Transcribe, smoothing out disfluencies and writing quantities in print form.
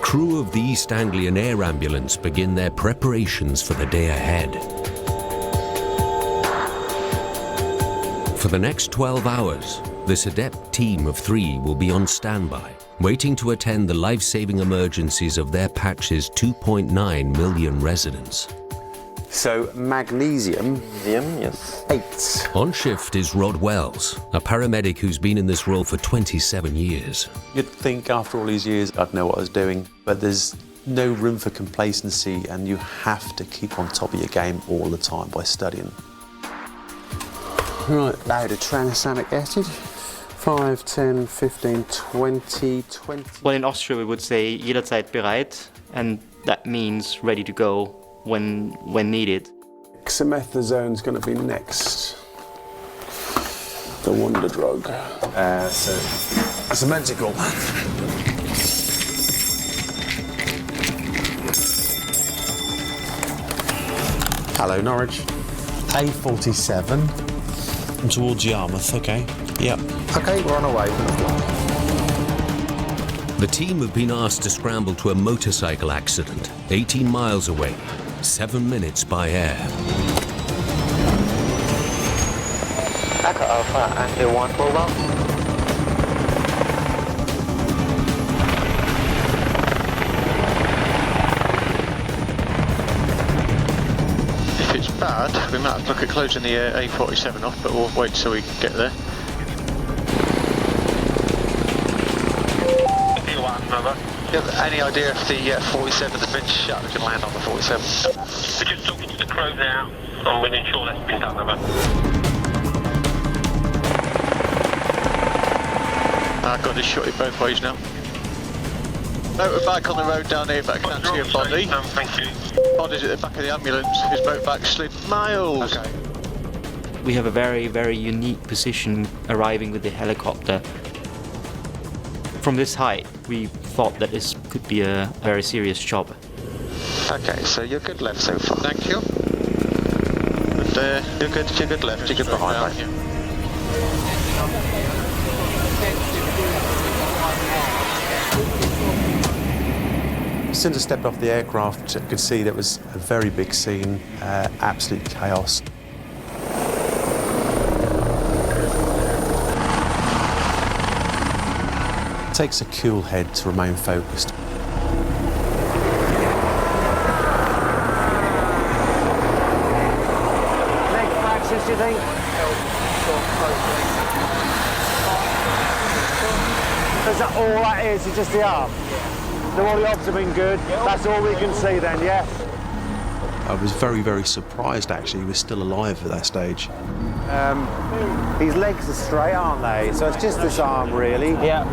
crew of the East Anglian Air Ambulance begin their preparations for the day ahead. For the next 12 hours, this adept team of 3 will be on standby, waiting to attend the life-saving emergencies of their patch's 2.9 million residents. So, magnesium, yes. 8. On shift is Rod Wells, a paramedic who's been in this role for 27 years. You'd think after all these years I'd know what I was doing, but there's no room for complacency and you have to keep on top of your game all the time by studying. Right, load of tranexamic acid. 5, 10, 15, 20, 20. Well, in Austria we would say jederzeit bereit, and that means ready to go when needed. Dexamethazone's going to be next. The wonder drug. So it's a medical. Hello, Norwich. A47. And towards Yarmouth, okay. Yep. Okay, we're on our way. The team have been asked to scramble to a motorcycle accident 18 miles away, 7 minutes by air. Echo Alpha, and 1 full well. If it's bad, we might have to look at closing the A47 off, but we'll wait till we get there. Do you have any idea if the 47 has been shut? We can land on the 47. We're just talking to the crew now, and we'll ensure that's been done, over. I've got this shot it both ways now. Motorbike on the road down here, but I can't see a body. Thank you. Body's at the back of the ambulance. His motorbike slid miles. Okay. We have a very, very unique position arriving with the helicopter. From this height, we thought that this could be a very serious job. Okay, so you're good left so far. Thank you. And you're good left, you're good behind, mate. As soon as I stepped off the aircraft, I could see that was a very big scene, absolute chaos. It takes a cool head to remain focused. Leg fractures, do you think? Is that all that is just the arm? All the odds have been good, that's all we can see then, yeah? I was very, very surprised actually he was still alive at that stage. His legs are straight, aren't they? So it's just this arm really. Yeah.